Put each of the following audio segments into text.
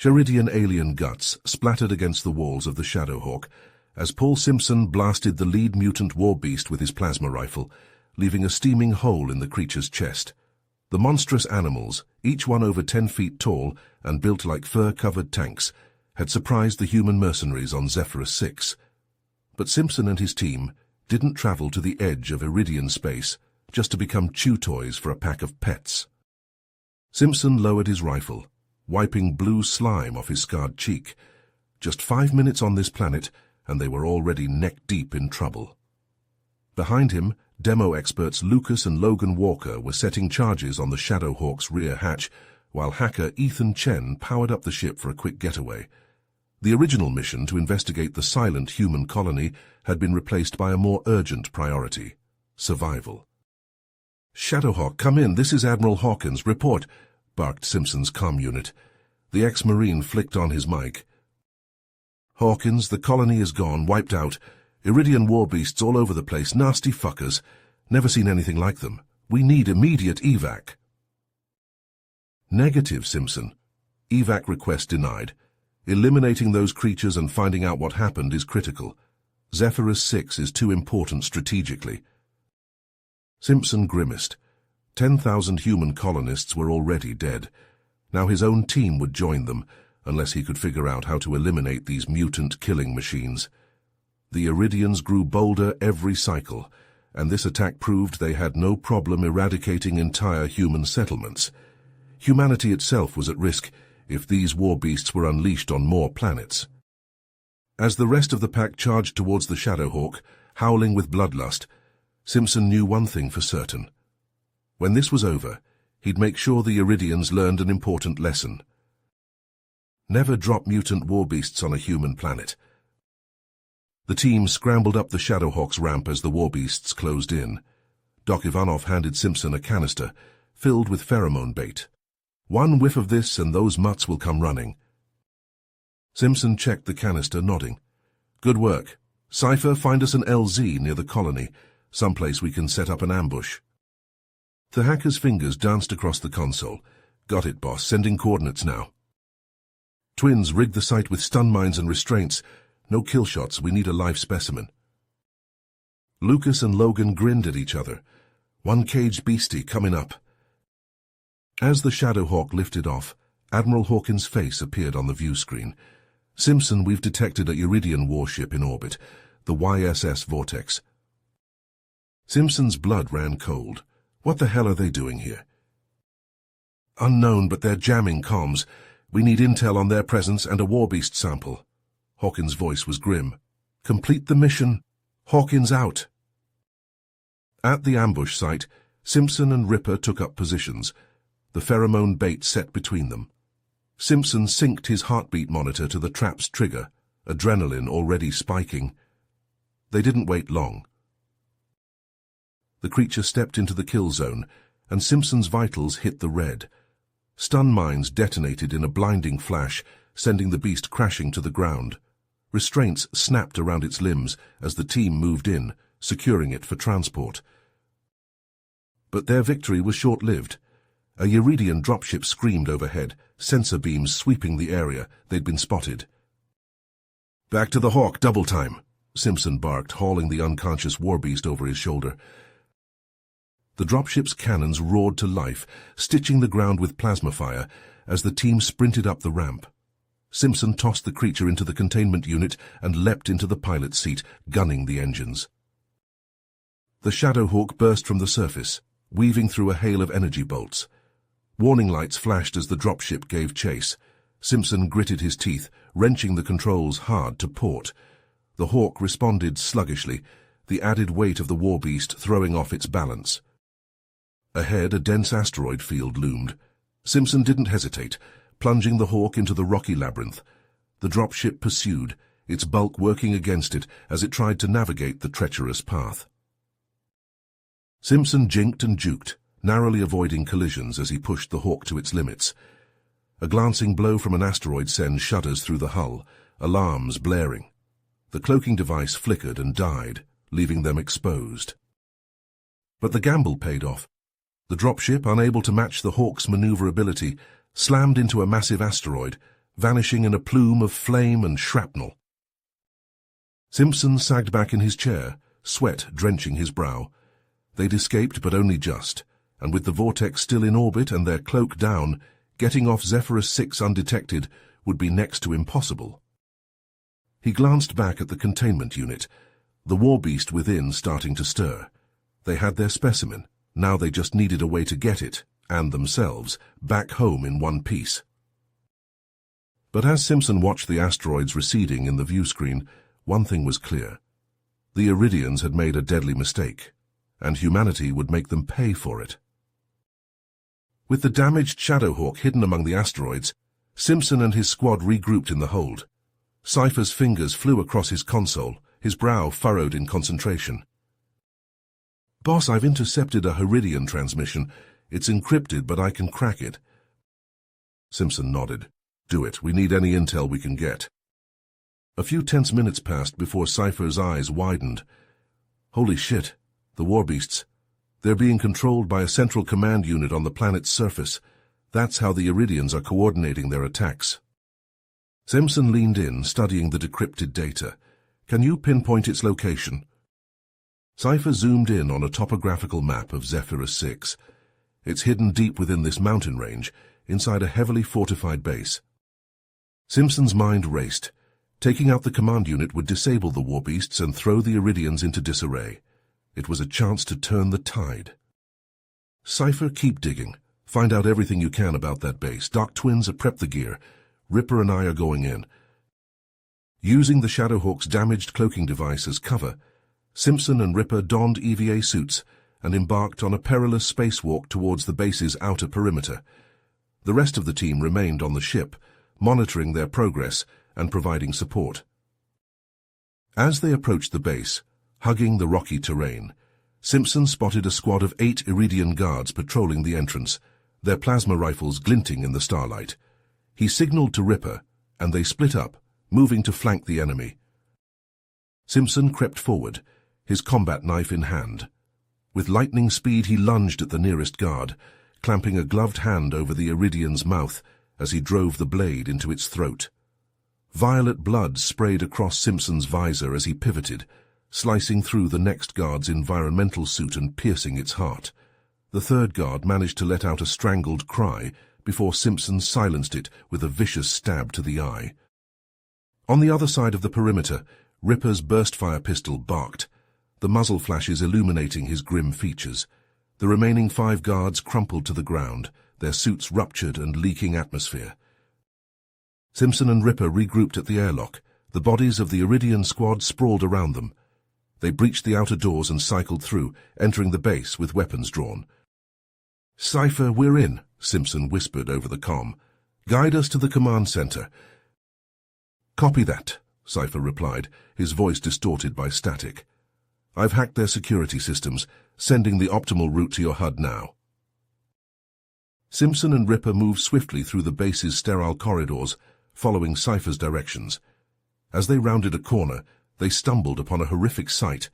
Sheridian alien guts splattered against the walls of the Shadowhawk as Paul Simpson blasted the lead mutant Warbeast with his plasma rifle, leaving a steaming hole in the creature's chest. The monstrous animals, each one over 10 feet tall and built like fur-covered tanks, had surprised the human mercenaries on Zephyrus 6. But Simpson and his team didn't travel to the edge of Iridian space just to become chew toys for a pack of pets. Simpson lowered his rifle, wiping blue slime off his scarred cheek. Just 5 minutes on this planet, and they were already neck-deep in trouble. Behind him, demo experts Lucas and Logan Walker were setting charges on the Shadowhawk's rear hatch, while hacker Ethan Chen powered up the ship for a quick getaway. The original mission to investigate the silent human colony had been replaced by a more urgent priority: survival. "Shadowhawk, come in, this is Admiral Hawkins, report," barked Simpson's comm unit. The ex-Marine flicked on his mic. "Hawkins, the colony is gone, wiped out. Iridian warbeasts all over the place, nasty fuckers. Never seen anything like them. We need immediate evac." "Negative, Simpson. Evac request denied. Eliminating those creatures and finding out what happened is critical. Zephyrus 6 is too important strategically." Simpson grimaced. 10,000 human colonists were already dead. Now his own team would join them, unless he could figure out how to eliminate these mutant killing machines. The Iridians grew bolder every cycle, and this attack proved they had no problem eradicating entire human settlements. Humanity itself was at risk if these warbeasts were unleashed on more planets. As the rest of the pack charged towards the Shadowhawk, howling with bloodlust, Simpson knew one thing for certain. When this was over, he'd make sure the Iridians learned an important lesson. Never drop mutant warbeasts on a human planet. The team scrambled up the Shadowhawk's ramp as the warbeasts closed in. Doc Ivanov handed Simpson a canister, filled with pheromone bait. "One whiff of this and those mutts will come running." Simpson checked the canister, nodding. "Good work. Sci-Fi, find us an LZ near the colony, someplace we can set up an ambush." The hacker's fingers danced across the console. "Got it, boss. Sending coordinates now." "Twins, rig the site with stun mines and restraints. No kill shots, we need a live specimen." Lucas and Logan grinned at each other. "One caged beastie coming up." As the Shadowhawk lifted off, Admiral Hawkins' face appeared on the view screen. "Simpson, we've detected a Iridian warship in orbit, the YSS Vortex." Simpson's blood ran cold. What the hell are they doing here? "Unknown, but they're jamming comms. We need intel on their presence and a warbeast sample." Hawkins' voice was grim. "Complete the mission. Hawkins out." At the ambush site, Simpson and Ripper took up positions, the pheromone bait set between them. Simpson synced his heartbeat monitor to the trap's trigger, adrenaline already spiking. They didn't wait long. The creature stepped into the kill zone, and Simpson's vitals hit the red. Stun mines detonated in a blinding flash, sending the beast crashing to the ground. Restraints snapped around its limbs as the team moved in, securing it for transport. But their victory was short-lived. A Iridian dropship screamed overhead, sensor beams sweeping the area. They'd been spotted. "Back to the Hawk, double time," Simpson barked, hauling the unconscious warbeast over his shoulder. The dropship's cannons roared to life, stitching the ground with plasma fire as the team sprinted up the ramp. Simpson tossed the creature into the containment unit and leapt into the pilot's seat, gunning the engines. The Shadowhawk burst from the surface, weaving through a hail of energy bolts. Warning lights flashed as the dropship gave chase. Simpson gritted his teeth, wrenching the controls hard to port. The Hawk responded sluggishly, the added weight of the warbeast throwing off its balance. Ahead, a dense asteroid field loomed. Simpson didn't hesitate, plunging the Hawk into the rocky labyrinth. The dropship pursued, its bulk working against it as it tried to navigate the treacherous path. Simpson jinked and juked, narrowly avoiding collisions as he pushed the Hawk to its limits. A glancing blow from an asteroid sends shudders through the hull, alarms blaring. The cloaking device flickered and died, leaving them exposed. But the gamble paid off. The dropship, unable to match the Hawk's maneuverability, slammed into a massive asteroid, vanishing in a plume of flame and shrapnel. Simpson sagged back in his chair, sweat drenching his brow. They'd escaped, but only just, and with the vortex still in orbit and their cloak down, getting off Zephyrus 6 undetected would be next to impossible. He glanced back at the containment unit, the Warbeast within starting to stir. They had their specimen. Now they just needed a way to get it, and themselves, back home in one piece. But as Simpson watched the asteroids receding in the view screen, one thing was clear. The Iridians had made a deadly mistake, and humanity would make them pay for it. With the damaged Shadowhawk hidden among the asteroids, Simpson and his squad regrouped in the hold. Cypher's fingers flew across his console, his brow furrowed in concentration. "Boss, I've intercepted a Iridian transmission. It's encrypted, but I can crack it." Simpson nodded. "Do it. We need any intel we can get." A few tense minutes passed before Cypher's eyes widened. "Holy shit, the Warbeasts. They're being controlled by a central command unit on the planet's surface. That's how the Iridians are coordinating their attacks." Simpson leaned in, studying the decrypted data. "Can you pinpoint its location?" Cypher zoomed in on a topographical map of Zephyrus 6. It's hidden deep within this mountain range, inside a heavily fortified base. Simpson's mind raced. Taking out the command unit would disable the Warbeasts and throw the Iridians into disarray. It was a chance to turn the tide. "Cypher, keep digging. Find out everything you can about that base. Doc Twins, prep the gear. Ripper and I are going in." Using the Shadowhawk's damaged cloaking device as cover, Simpson and Ripper donned EVA suits and embarked on a perilous spacewalk towards the base's outer perimeter. The rest of the team remained on the ship, monitoring their progress and providing support. As they approached the base, hugging the rocky terrain, Simpson spotted a squad of 8 Iridian guards patrolling the entrance, their plasma rifles glinting in the starlight. He signaled to Ripper, and they split up, moving to flank the enemy. Simpson crept forward, his combat knife in hand. With lightning speed he lunged at the nearest guard, clamping a gloved hand over the Iridian's mouth as he drove the blade into its throat. Violet blood sprayed across Simpson's visor as he pivoted, slicing through the next guard's environmental suit and piercing its heart. The third guard managed to let out a strangled cry before Simpson silenced it with a vicious stab to the eye. On the other side of the perimeter, Ripper's burst-fire pistol barked, the muzzle flashes illuminating his grim features. The remaining 5 guards crumpled to the ground, their suits ruptured and leaking atmosphere. Simpson and Ripper regrouped at the airlock, the bodies of the Iridian squad sprawled around them. They breached the outer doors and cycled through, entering the base with weapons drawn. "Cypher, we're in," Simpson whispered over the comm. "Guide us to the command center." "Copy that," Cypher replied, his voice distorted by static. "I've hacked their security systems, sending the optimal route to your HUD now." Simpson and Ripper moved swiftly through the base's sterile corridors, following Cypher's directions. As they rounded a corner, they stumbled upon a horrific sight.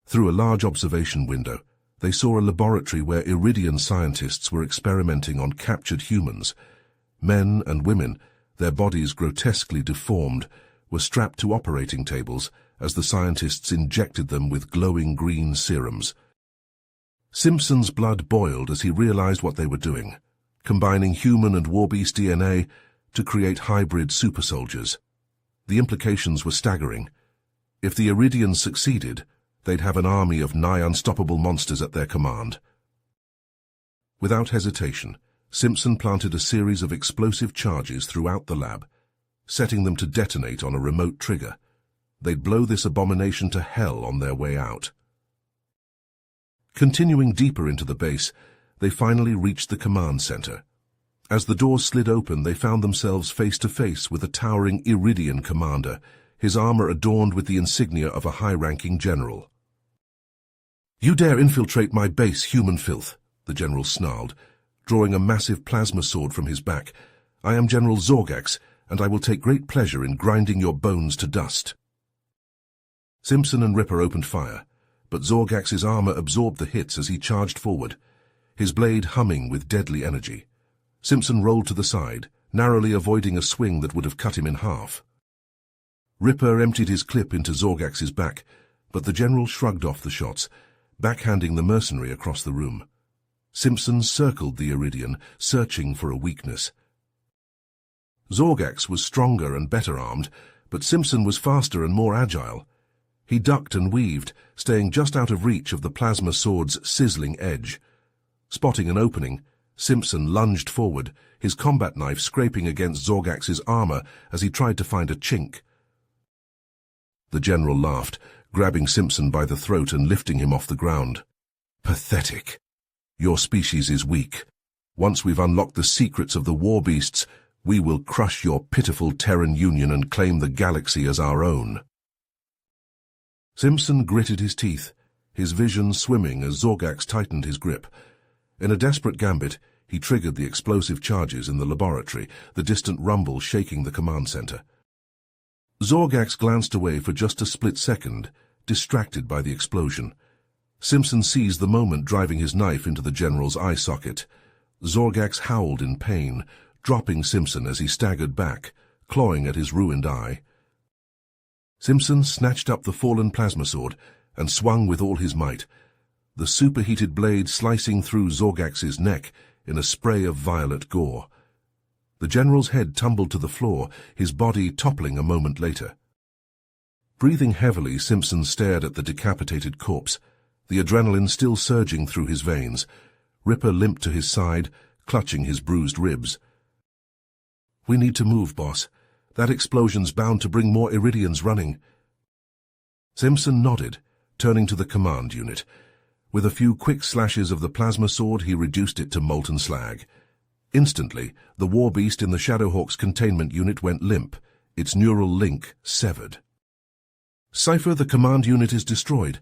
Through a large observation window, they saw a laboratory where Iridian scientists were experimenting on captured humans. Men and women, their bodies grotesquely deformed, were strapped to operating tables as the scientists injected them with glowing green serums. Simpson's blood boiled as he realized what they were doing, combining human and Warbeast DNA to create hybrid super soldiers. The implications were staggering. If the Iridians succeeded, they'd have an army of nigh unstoppable monsters at their command. Without hesitation, Simpson planted a series of explosive charges throughout the lab, setting them to detonate on a remote trigger. They'd blow this abomination to hell on their way out. Continuing deeper into the base, they finally reached the command center. As the doors slid open, they found themselves face to face with a towering Iridian commander, his armor adorned with the insignia of a high-ranking general. "You dare infiltrate my base, human filth," the general snarled, drawing a massive plasma sword from his back. "I am General Zorgax, and I will take great pleasure in grinding your bones to dust." Simpson and Ripper opened fire, but Zorgax's armor absorbed the hits as he charged forward, his blade humming with deadly energy. Simpson rolled to the side, narrowly avoiding a swing that would have cut him in half. Ripper emptied his clip into Zorgax's back, but the general shrugged off the shots, backhanding the mercenary across the room. Simpson circled the Iridian, searching for a weakness. Zorgax was stronger and better armed, but Simpson was faster and more agile. He ducked and weaved, staying just out of reach of the plasma sword's sizzling edge. Spotting an opening, Simpson lunged forward, his combat knife scraping against Zorgax's armor as he tried to find a chink. The general laughed, grabbing Simpson by the throat and lifting him off the ground. "Pathetic. Your species is weak. Once we've unlocked the secrets of the Warbeasts, we will crush your pitiful Terran Union and claim the galaxy as our own." Simpson gritted his teeth, his vision swimming as Zorgax tightened his grip. In a desperate gambit, he triggered the explosive charges in the laboratory, the distant rumble shaking the command center. Zorgax glanced away for just a split second, distracted by the explosion. Simpson seized the moment, driving his knife into the general's eye socket. Zorgax howled in pain, dropping Simpson as he staggered back, clawing at his ruined eye. Simpson snatched up the fallen plasma sword and swung with all his might, the superheated blade slicing through Zorgax's neck in a spray of violet gore. The general's head tumbled to the floor, his body toppling a moment later. Breathing heavily, Simpson stared at the decapitated corpse, the adrenaline still surging through his veins. Ripper limped to his side, clutching his bruised ribs. "We need to move, boss. That explosion's bound to bring more Iridians running." Simpson nodded, turning to the command unit. With a few quick slashes of the plasma sword, he reduced it to molten slag. Instantly, the Warbeast in the Shadowhawk's containment unit went limp, its neural link severed. "Cypher, the command unit is destroyed.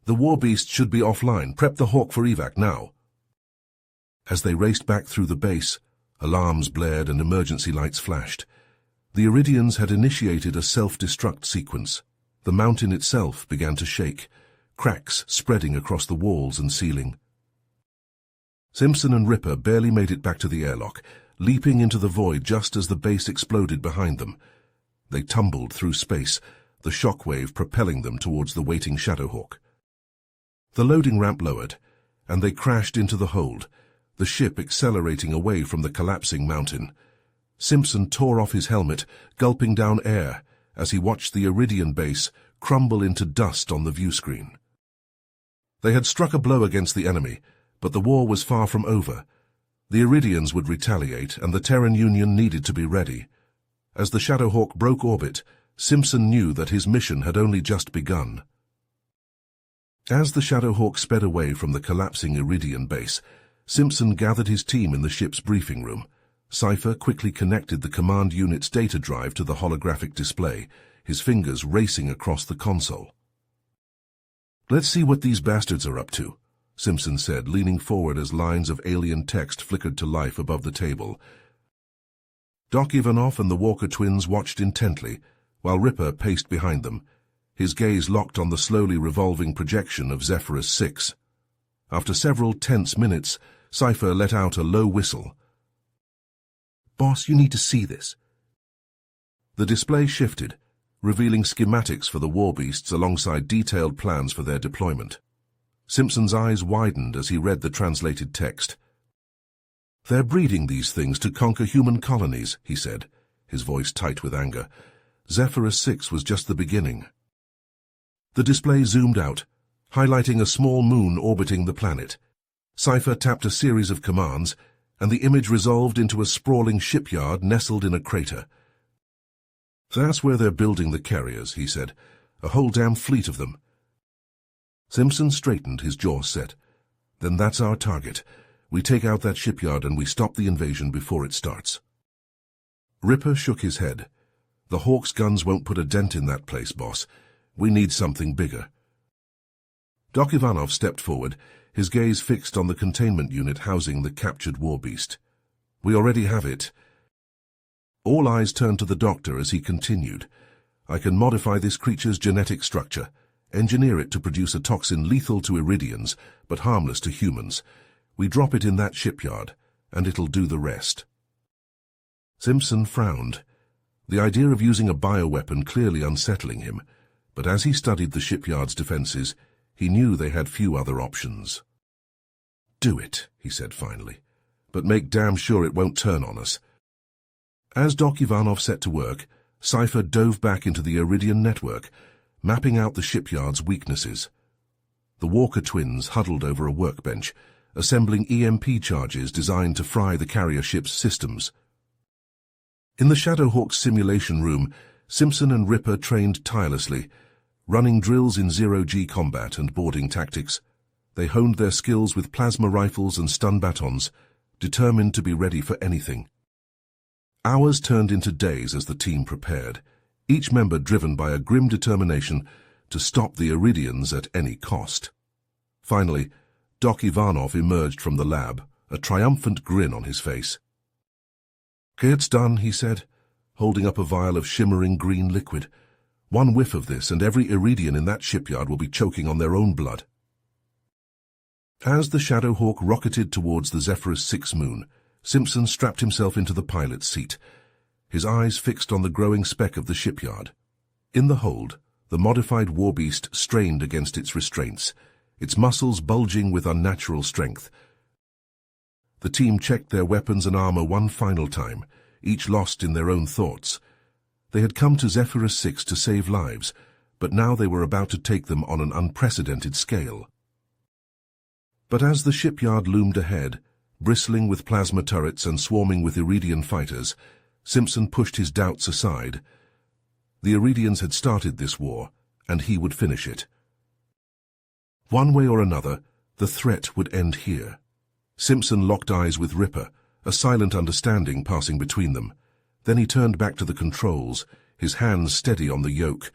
The Warbeast should be offline. Prep the Hawk for evac now." As they raced back through the base, alarms blared and emergency lights flashed. The Iridians had initiated a self-destruct sequence. The mountain itself began to shake, cracks spreading across the walls and ceiling. Simpson and Ripper barely made it back to the airlock, leaping into the void just as the base exploded behind them. They tumbled through space, the shockwave propelling them towards the waiting Shadowhawk. The loading ramp lowered, and they crashed into the hold, the ship accelerating away from the collapsing mountain. Simpson tore off his helmet, gulping down air as he watched the Iridian base crumble into dust on the viewscreen. They had struck a blow against the enemy, but the war was far from over. The Iridians would retaliate, and the Terran Union needed to be ready. As the Shadowhawk broke orbit, Simpson knew that his mission had only just begun. As the Shadowhawk sped away from the collapsing Iridian base, Simpson gathered his team in the ship's briefing room. Sci-Fi quickly connected the command unit's data drive to the holographic display, his fingers racing across the console. "Let's see what these bastards are up to," Simpson said, leaning forward as lines of alien text flickered to life above the table. Doc Ivanov and the Walker twins watched intently, while Ripper paced behind them, his gaze locked on the slowly revolving projection of Zephyrus 6. After several tense minutes, Sci-Fi let out a low whistle. "Boss, you need to see this." The display shifted, revealing schematics for the Warbeasts alongside detailed plans for their deployment. Simpson's eyes widened as he read the translated text. "They're breeding these things to conquer human colonies," he said, his voice tight with anger. Zephyrus 6 was just the beginning. The display zoomed out, highlighting a small moon orbiting the planet. Sci-Fi tapped a series of commands, and the image resolved into a sprawling shipyard nestled in a crater. "That's where they're building the carriers," he said. "A whole damn fleet of them." Simpson straightened, his jaw set. "Then that's our target. We take out that shipyard and we stop the invasion before it starts." Ripper shook his head. "The Hawk's guns won't put a dent in that place, boss. We need something bigger." Doc Ivanov stepped forward, his gaze fixed on the containment unit housing the captured Warbeast. "We already have it." All eyes turned to the doctor as he continued. "I can modify this creature's genetic structure, engineer it to produce a toxin lethal to Iridians, but harmless to humans. We drop it in that shipyard, and it'll do the rest." Simpson frowned. The idea of using a bioweapon clearly unsettling him, but as he studied the shipyard's defenses, he knew they had few other options. "Do it," he said finally, "but make damn sure it won't turn on us." As Doc Ivanov set to work, Sci-Fi dove back into the Iridian network, mapping out the shipyard's weaknesses. The Walker twins huddled over a workbench, assembling EMP charges designed to fry the carrier ship's systems. In the Shadowhawk's simulation room, Simpson and Ripper trained tirelessly, running drills in zero-G combat and boarding tactics. They honed their skills with plasma rifles and stun batons, determined to be ready for anything. Hours turned into days as the team prepared, each member driven by a grim determination to stop the Iridians at any cost. Finally, Doc Ivanov emerged from the lab, a triumphant grin on his face. "It's done," he said, holding up a vial of shimmering green liquid. "One whiff of this, and every Iridian in that shipyard will be choking on their own blood." As the Shadowhawk rocketed towards the Zephyrus 6 moon, Simpson strapped himself into the pilot's seat, his eyes fixed on the growing speck of the shipyard. In the hold, the modified Warbeast strained against its restraints, its muscles bulging with unnatural strength. The team checked their weapons and armor one final time, each lost in their own thoughts. They had come to Zephyrus 6 to save lives, but now they were about to take them on an unprecedented scale. But as the shipyard loomed ahead, bristling with plasma turrets and swarming with Iridian fighters, Simpson pushed his doubts aside. The Iridians had started this war, and he would finish it. One way or another, the threat would end here. Simpson locked eyes with Ripper, a silent understanding passing between them. Then he turned back to the controls, his hands steady on the yoke.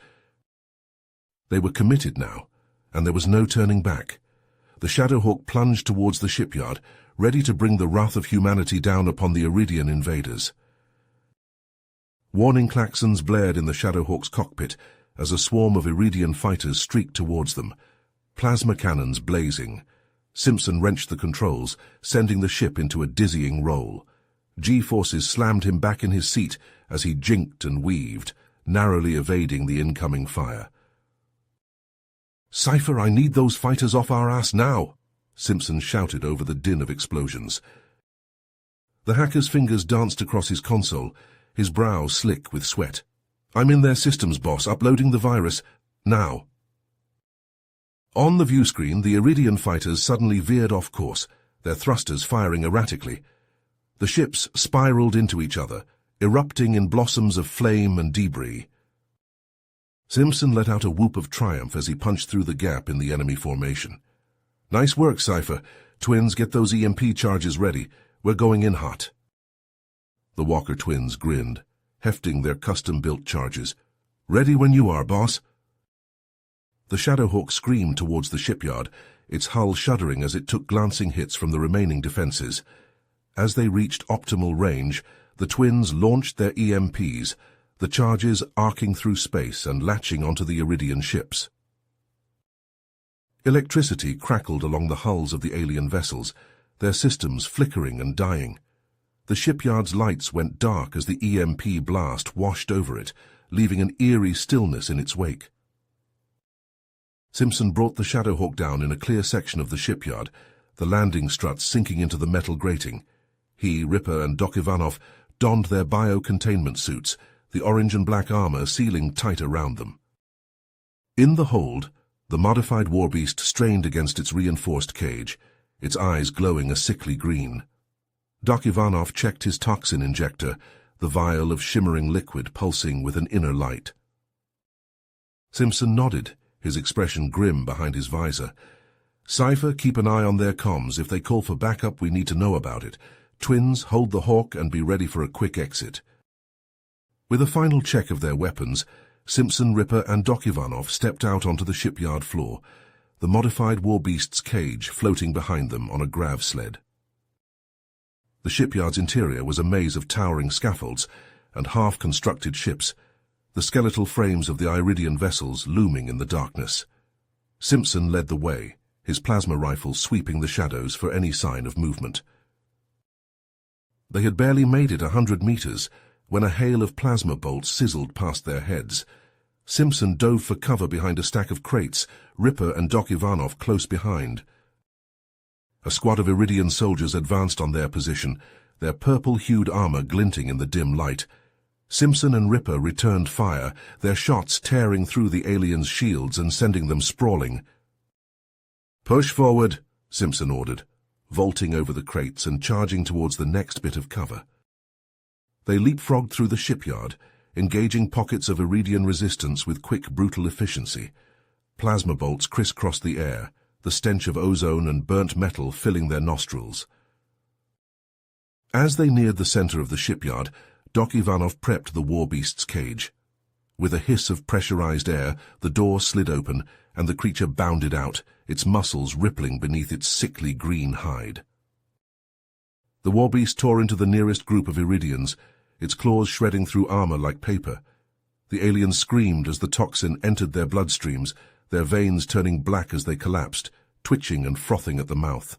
They were committed now, and there was no turning back. The Shadowhawk plunged towards the shipyard, ready to bring the wrath of humanity down upon the Iridian invaders. Warning klaxons blared in the Shadowhawk's cockpit as a swarm of Iridian fighters streaked towards them, plasma cannons blazing. Simpson wrenched the controls, sending the ship into a dizzying roll. G-forces slammed him back in his seat as he jinked and weaved, narrowly evading the incoming fire. "Sci-Fi, I need those fighters off our ass now!" Simpson shouted over the din of explosions. The hacker's fingers danced across his console, his brow slick with sweat. "I'm in their systems, boss, uploading the virus. Now." On the view screen, the Iridian fighters suddenly veered off course, their thrusters firing erratically. The ships spiraled into each other, erupting in blossoms of flame and debris. Simpson let out a whoop of triumph as he punched through the gap in the enemy formation. "Nice work, Sci-Fi. Twins, get those EMP charges ready. We're going in hot." The Walker twins grinned, hefting their custom-built charges. "Ready when you are, boss." The Shadowhawk screamed towards the shipyard, its hull shuddering as it took glancing hits from the remaining defenses. As they reached optimal range, the twins launched their EMPs, the charges arcing through space and latching onto the Iridian ships. Electricity crackled along the hulls of the alien vessels, their systems flickering and dying. The shipyard's lights went dark as the EMP blast washed over it, leaving an eerie stillness in its wake. Simpson brought the Shadowhawk down in a clear section of the shipyard, the landing struts sinking into the metal grating. He, Ripper, and Doc Ivanov donned their bio-containment suits, the orange and black armor sealing tight around them. In the hold, the modified Warbeast strained against its reinforced cage, its eyes glowing a sickly green. Doc Ivanov checked his toxin injector, the vial of shimmering liquid pulsing with an inner light. Simpson nodded, his expression grim behind his visor. "Sci-Fi, keep an eye on their comms. If they call for backup, we need to know about it. Twins, hold the Hawk and be ready for a quick exit." With a final check of their weapons, Simpson, Ripper, and Doc Ivanov stepped out onto the shipyard floor, the modified Warbeast's cage floating behind them on a grav sled. The shipyard's interior was a maze of towering scaffolds and half-constructed ships, the skeletal frames of the Iridian vessels looming in the darkness. Simpson led the way, his plasma rifle sweeping the shadows for any sign of movement. They had barely made it 100 meters when a hail of plasma bolts sizzled past their heads. Simpson dove for cover behind a stack of crates, Ripper and Doc Ivanov close behind. A squad of Iridian soldiers advanced on their position, their purple-hued armor glinting in the dim light. Simpson and Ripper returned fire, their shots tearing through the aliens' shields and sending them sprawling. "Push forward," Simpson ordered, vaulting over the crates and charging towards the next bit of cover. They leapfrogged through the shipyard, engaging pockets of Iridian resistance with quick, brutal efficiency. Plasma bolts crisscrossed the air, the stench of ozone and burnt metal filling their nostrils. As they neared the center of the shipyard, Doc Ivanov prepped the Warbeast's cage. With a hiss of pressurized air, the door slid open, and the creature bounded out, its muscles rippling beneath its sickly green hide. The Warbeast tore into the nearest group of Iridians, its claws shredding through armor like paper. The aliens screamed as the toxin entered their bloodstreams, their veins turning black as they collapsed, twitching and frothing at the mouth.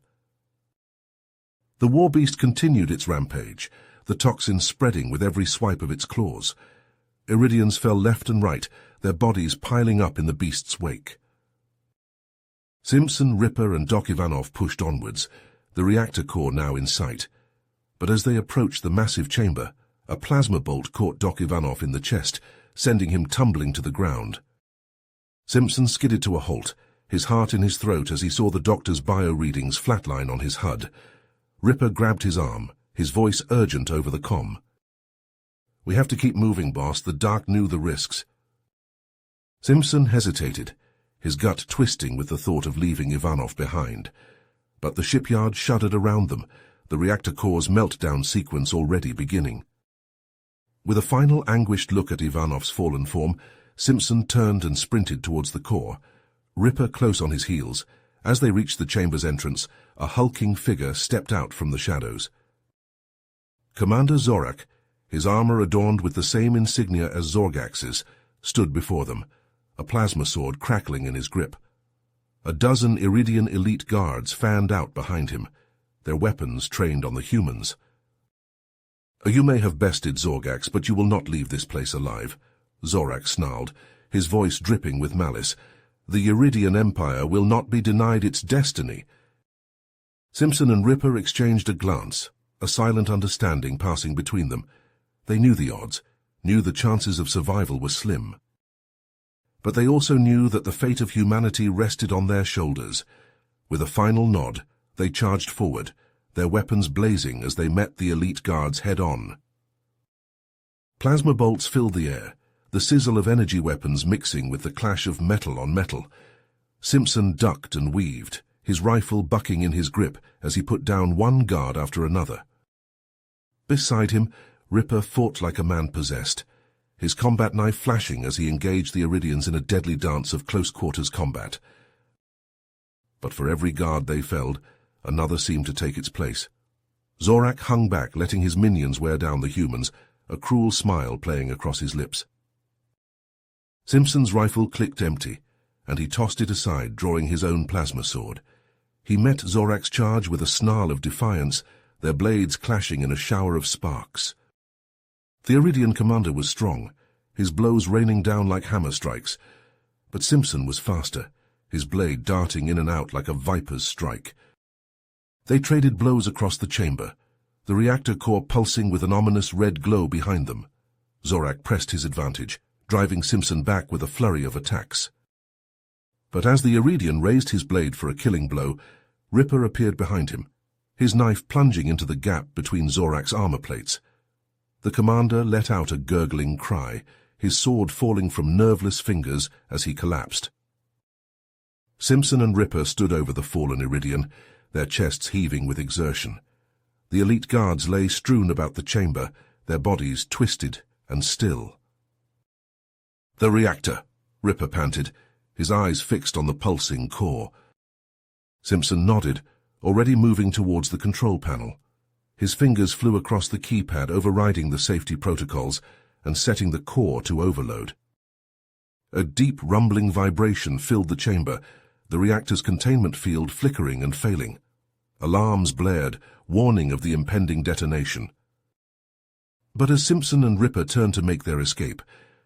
The Warbeast continued its rampage, the toxin spreading with every swipe of its claws. Iridians fell left and right, their bodies piling up in the beast's wake. Simpson, Ripper, and Doc Ivanov pushed onwards, the reactor core now in sight. But as they approached the massive chamber, a plasma bolt caught Doc Ivanov in the chest, sending him tumbling to the ground. Simpson skidded to a halt, his heart in his throat as he saw the doctor's bio-readings flatline on his HUD. Ripper grabbed his arm, his voice urgent over the comm. "We have to keep moving, boss. The Dark knew the risks." Simpson hesitated, his gut twisting with the thought of leaving Ivanov behind. But the shipyard shuddered around them, the reactor core's meltdown sequence already beginning. With a final anguished look at Ivanov's fallen form, Simpson turned and sprinted towards the core, Ripper close on his heels. As they reached the chamber's entrance, a hulking figure stepped out from the shadows. Commander Zorak, his armor adorned with the same insignia as Zorgax's, stood before them, a plasma sword crackling in his grip. A dozen Iridian elite guards fanned out behind him, their weapons trained on the humans. "You may have bested Zorgax, but you will not leave this place alive," Zorak snarled, his voice dripping with malice. "The Iridian Empire will not be denied its destiny." Simpson and Ripper exchanged a glance, a silent understanding passing between them. They knew the odds, knew the chances of survival were slim. But they also knew that the fate of humanity rested on their shoulders. With a final nod, they charged forward, their weapons blazing as they met the elite guards head-on. Plasma bolts filled the air, the sizzle of energy weapons mixing with the clash of metal on metal. Simpson ducked and weaved, his rifle bucking in his grip as he put down one guard after another. Beside him, Ripper fought like a man possessed, his combat knife flashing as he engaged the Iridians in a deadly dance of close-quarters combat. But for every guard they felled, another seemed to take its place. Zorak hung back, letting his minions wear down the humans, a cruel smile playing across his lips. Simpson's rifle clicked empty, and he tossed it aside, drawing his own plasma sword. He met Zorak's charge with a snarl of defiance, their blades clashing in a shower of sparks. The Iridian commander was strong, his blows raining down like hammer strikes, but Simpson was faster, his blade darting in and out like a viper's strike. They traded blows across the chamber, the reactor core pulsing with an ominous red glow behind them. Zorak pressed his advantage, driving Simpson back with a flurry of attacks. But as the Iridian raised his blade for a killing blow, Ripper appeared behind him, his knife plunging into the gap between Zorak's armor plates. The commander let out a gurgling cry, his sword falling from nerveless fingers as he collapsed. Simpson and Ripper stood over the fallen Iridian, their chests heaving with exertion. The elite guards lay strewn about the chamber, their bodies twisted and still. "The reactor," Ripper panted, his eyes fixed on the pulsing core. Simpson nodded, already moving towards the control panel. His fingers flew across the keypad, overriding the safety protocols and setting the core to overload. A deep rumbling vibration filled the chamber, the reactor's containment field flickering and failing. Alarms blared, warning of the impending detonation. But as Simpson and Ripper turned to make their escape,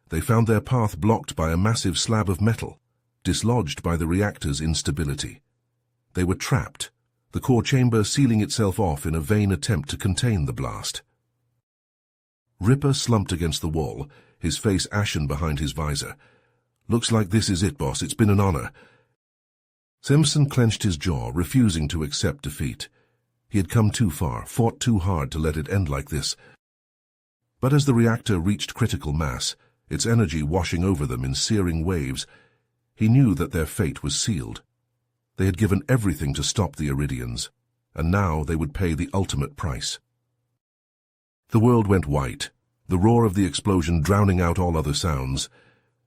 they found their path blocked by a massive slab of metal, dislodged by the reactor's instability. They were trapped, the core chamber sealing itself off in a vain attempt to contain the blast. Ripper slumped against the wall, his face ashen behind his visor. "Looks like this is it, boss. It's been an honor." Simpson clenched his jaw, refusing to accept defeat. He had come too far, fought too hard to let it end like this. But as the reactor reached critical mass, its energy washing over them in searing waves, he knew that their fate was sealed. They had given everything to stop the Iridians, and now they would pay the ultimate price. The world went white, the roar of the explosion drowning out all other sounds.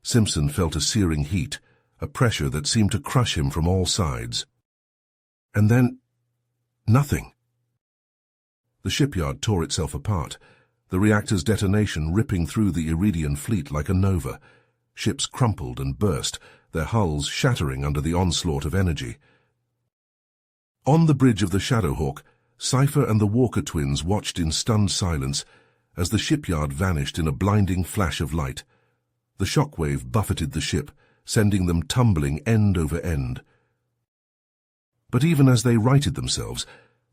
Simpson felt a searing heat, a pressure that seemed to crush him from all sides. And then, nothing. The shipyard tore itself apart, the reactor's detonation ripping through the Iridian fleet like a nova. Ships crumpled and burst, their hulls shattering under the onslaught of energy. On the bridge of the Shadowhawk, Sci-Fi and the Walker twins watched in stunned silence as the shipyard vanished in a blinding flash of light. The shockwave buffeted the ship, sending them tumbling end over end. But even as they righted themselves,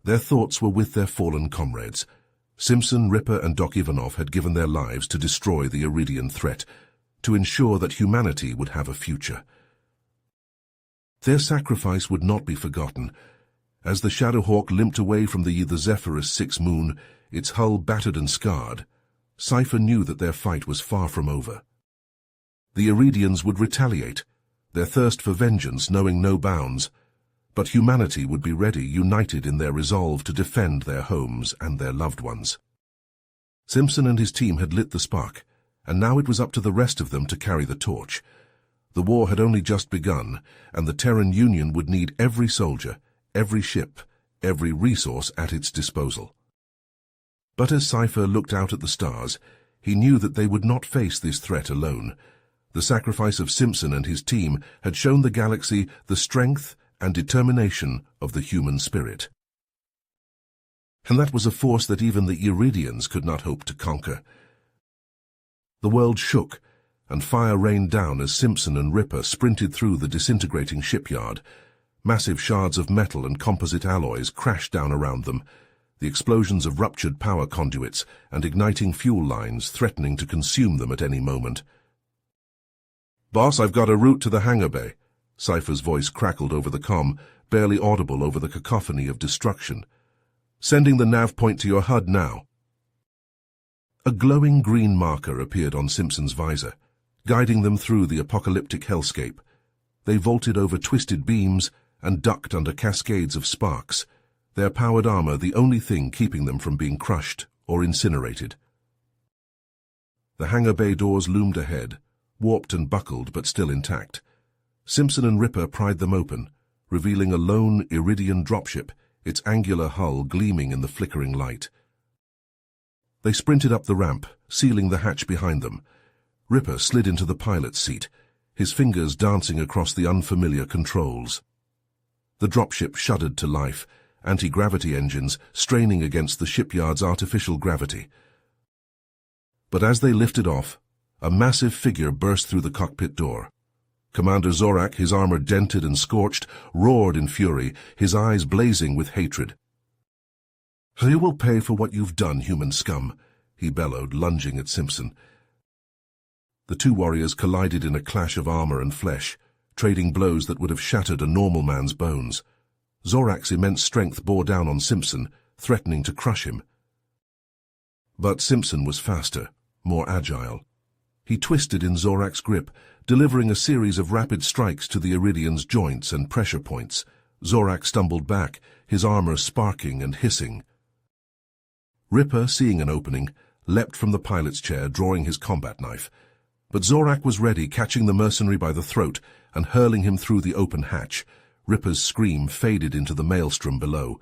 their thoughts were with their fallen comrades. Simpson, Ripper, and Doc Ivanov had given their lives to destroy the Iridian threat, to ensure that humanity would have a future. Their sacrifice would not be forgotten. As the Shadowhawk limped away from the Zephyrus 6 moon, its hull battered and scarred, Sci-Fi knew that their fight was far from over. The Iridians would retaliate, their thirst for vengeance knowing no bounds, but humanity would be ready, united in their resolve to defend their homes and their loved ones. Simpson and his team had lit the spark, and now it was up to the rest of them to carry the torch. The war had only just begun, and the Terran Union would need every soldier, every ship, every resource at its disposal. But as Sci-Fi looked out at the stars, he knew that they would not face this threat alone. The sacrifice of Simpson and his team had shown the galaxy the strength and determination of the human spirit. And that was a force that even the Iridians could not hope to conquer. The world shook, and fire rained down as Simpson and Ripper sprinted through the disintegrating shipyard. Massive shards of metal and composite alloys crashed down around them, the explosions of ruptured power conduits and igniting fuel lines threatening to consume them at any moment. "Boss, I've got a route to the hangar bay." Sci-Fi's voice crackled over the comm, barely audible over the cacophony of destruction. "Sending the nav point to your HUD now." A glowing green marker appeared on Simpson's visor, guiding them through the apocalyptic hellscape. They vaulted over twisted beams and ducked under cascades of sparks, their powered armor the only thing keeping them from being crushed or incinerated. The hangar bay doors loomed ahead, warped and buckled but still intact. Simpson and Ripper pried them open, revealing a lone Iridian dropship, its angular hull gleaming in the flickering light. They sprinted up the ramp, sealing the hatch behind them. Ripper slid into the pilot's seat, his fingers dancing across the unfamiliar controls. The dropship shuddered to life, anti-gravity engines straining against the shipyard's artificial gravity. But as they lifted off, a massive figure burst through the cockpit door. Commander Zorak, his armor dented and scorched, roared in fury, his eyes blazing with hatred. "You will pay for what you've done, human scum," he bellowed, lunging at Simpson. The two warriors collided in a clash of armor and flesh, trading blows that would have shattered a normal man's bones. Zorak's immense strength bore down on Simpson, threatening to crush him. But Simpson was faster, more agile. He twisted in Zorak's grip, delivering a series of rapid strikes to the Iridian's joints and pressure points. Zorak stumbled back, his armor sparking and hissing. Ripper, seeing an opening, leapt from the pilot's chair, drawing his combat knife. But Zorak was ready, catching the mercenary by the throat and hurling him through the open hatch. Ripper's scream faded into the maelstrom below.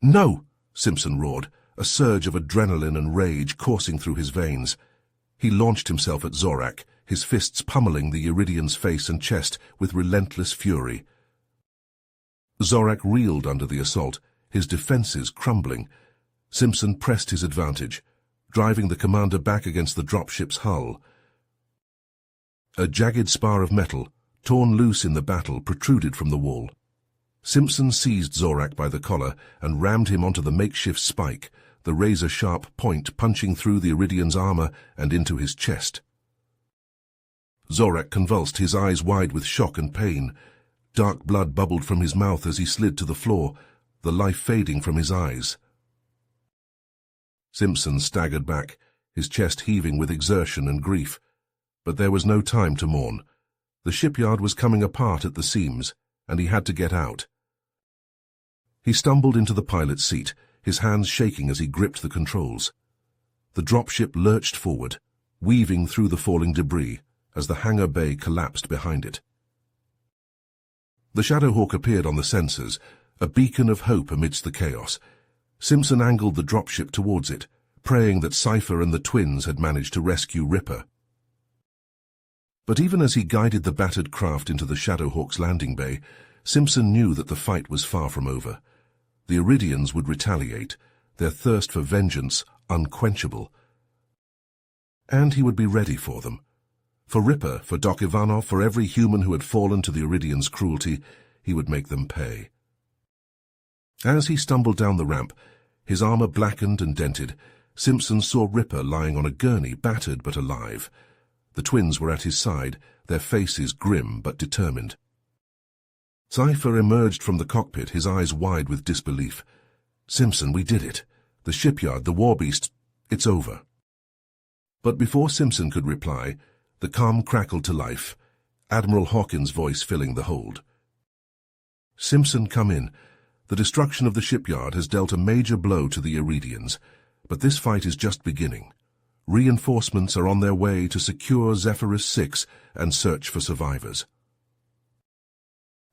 "No!" Simpson roared, a surge of adrenaline and rage coursing through his veins. He launched himself at Zorak, his fists pummeling the Iridian's face and chest with relentless fury. Zorak reeled under the assault, his defenses crumbling. Simpson pressed his advantage. driving the commander back against the dropship's hull. A jagged spar of metal, torn loose in the battle, protruded from the wall. Simpson seized Zorak by the collar and rammed him onto the makeshift spike, the razor-sharp point punching through the Iridian's armor and into his chest. Zorak convulsed, his eyes wide with shock and pain. Dark blood bubbled from his mouth as he slid to the floor, the life fading from his eyes. Simpson staggered back, his chest heaving with exertion and grief. But there was no time to mourn. The shipyard was coming apart at the seams, and he had to get out. He stumbled into the pilot's seat, his hands shaking as he gripped the controls. The dropship lurched forward, weaving through the falling debris as the hangar bay collapsed behind it. The Shadowhawk appeared on the sensors, a beacon of hope amidst the chaos. Simpson angled the dropship towards it, praying that Sci-Fi and the twins had managed to rescue Ripper. But even as he guided the battered craft into the Shadowhawk's landing bay, Simpson knew that the fight was far from over. The Iridians would retaliate, their thirst for vengeance unquenchable. And he would be ready for them. For Ripper, for Doc Ivanov, for every human who had fallen to the Iridians' cruelty, he would make them pay. As he stumbled down the ramp, his armor blackened and dented, Simpson saw Ripper lying on a gurney, battered but alive. The twins were at his side, their faces grim but determined. Sci-Fi emerged from the cockpit, his eyes wide with disbelief. "Simpson, we did it. The shipyard, the Warbeasts, it's over." But before Simpson could reply, the comm crackled to life, Admiral Hawkins' voice filling the hold. "Simpson, come in. The destruction of the shipyard has dealt a major blow to the Iridians, but this fight is just beginning. Reinforcements are on their way to secure Zephyrus 6 and search for survivors."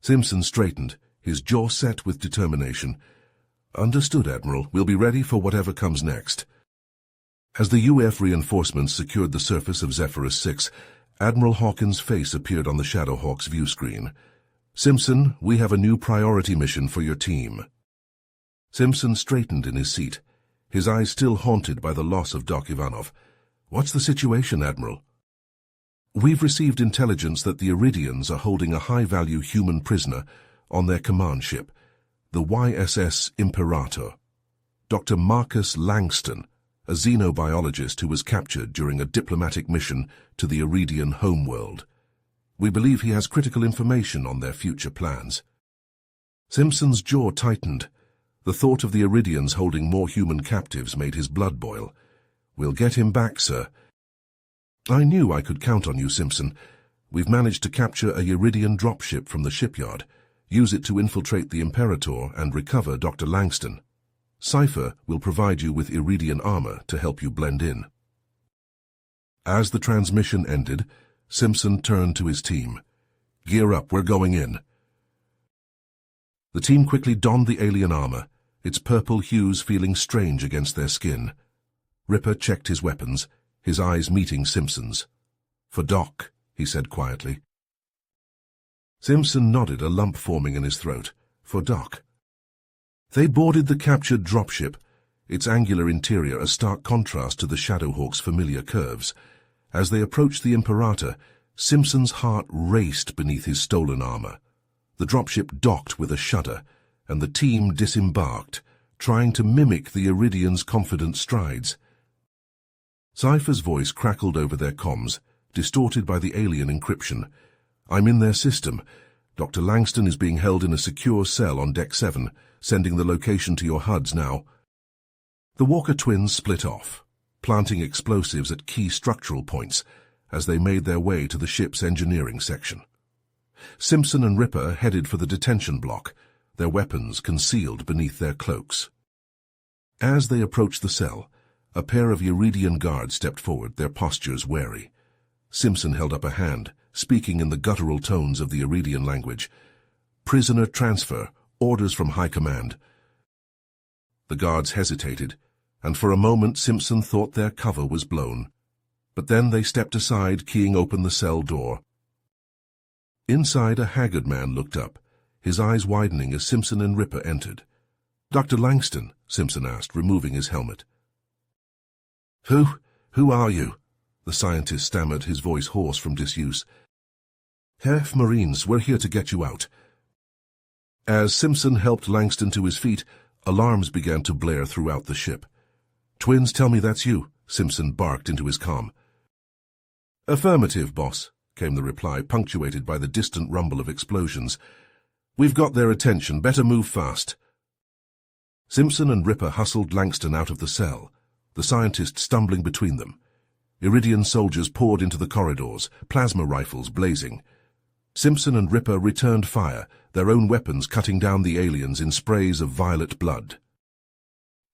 Simpson straightened, his jaw set with determination. "Understood, Admiral. We'll be ready for whatever comes next." As the UF reinforcements secured the surface of Zephyrus 6, Admiral Hawkins' face appeared on the Shadowhawk's view screen. "Simpson, we have a new priority mission for your team." Simpson straightened in his seat, his eyes still haunted by the loss of Doc Ivanov. "What's the situation, Admiral?" "We've received intelligence that the Iridians are holding a high-value human prisoner on their command ship, the YSS Imperator. Dr. Marcus Langston, a xenobiologist who was captured during a diplomatic mission to the Iridian homeworld. We believe he has critical information on their future plans." Simpson's jaw tightened. The thought of the Iridians holding more human captives made his blood boil. "We'll get him back, sir." "I knew I could count on you, Simpson. We've managed to capture a Iridian dropship from the shipyard, use it to infiltrate the Imperator and recover Dr. Langston. Sci-Fi will provide you with Iridian armor to help you blend in." As the transmission ended, Simpson turned to his team. "Gear up, we're going in." The team quickly donned the alien armor, its purple hues feeling strange against their skin. Ripper checked his weapons, his eyes meeting Simpson's. "For Doc," he said quietly. Simpson nodded, a lump forming in his throat. "For Doc." They boarded the captured dropship, its angular interior a stark contrast to the Shadowhawk's familiar curves. As they approached the Imperator, Simpson's heart raced beneath his stolen armor. The dropship docked with a shudder, and the team disembarked, trying to mimic the Iridian's confident strides. Sci-Fi's voice crackled over their comms, distorted by the alien encryption. "I'm in their system. Dr. Langston is being held in a secure cell on Deck 7, sending the location to your HUDs now." The Walker twins split off, planting explosives at key structural points as they made their way to the ship's engineering section. Simpson and Ripper headed for the detention block, their weapons concealed beneath their cloaks. As they approached the cell, a pair of Iridian guards stepped forward, their postures wary. Simpson held up a hand, speaking in the guttural tones of the Iridian language. "Prisoner transfer, orders from High Command." The guards hesitated, and for a moment Simpson thought their cover was blown. But then they stepped aside, keying open the cell door. Inside, a haggard man looked up, his eyes widening as Simpson and Ripper entered. "Dr. Langston?" Simpson asked, removing his helmet. Who? Who are you? The scientist stammered, his voice hoarse from disuse. HF Marines, we're here to get you out. As Simpson helped Langston to his feet, alarms began to blare throughout the ship. Twins, tell me that's you, Simpson barked into his comm. Affirmative, boss, came the reply, punctuated by the distant rumble of explosions. We've got their attention, better move fast. Simpson and Ripper hustled Langston out of the cell, the scientist stumbling between them. Iridian soldiers poured into the corridors, plasma rifles blazing. Simpson and Ripper returned fire, their own weapons cutting down the aliens in sprays of violet blood.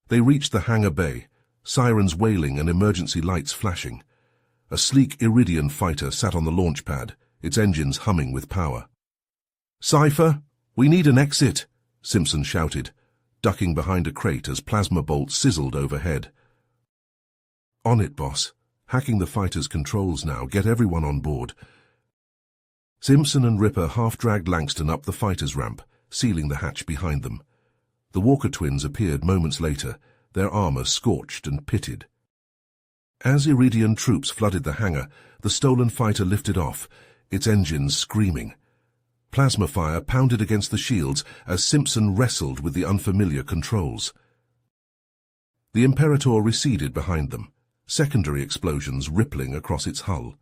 They reached the hangar bay, sirens wailing and emergency lights flashing. A sleek Iridian fighter sat on the launch pad, its engines humming with power. Sci-Fi, we need an exit, Simpson shouted, ducking behind a crate as plasma bolts sizzled overhead. On it, boss. Hacking the fighter's controls now. Get everyone on board. Simpson and Ripper half-dragged Langston up the fighter's ramp, sealing the hatch behind them. The Walker twins appeared moments later, their armor scorched and pitted. As Iridian troops flooded the hangar, the stolen fighter lifted off, its engines screaming. Plasma fire pounded against the shields as Simpson wrestled with the unfamiliar controls. The Imperator receded behind them, secondary explosions rippling across its hull.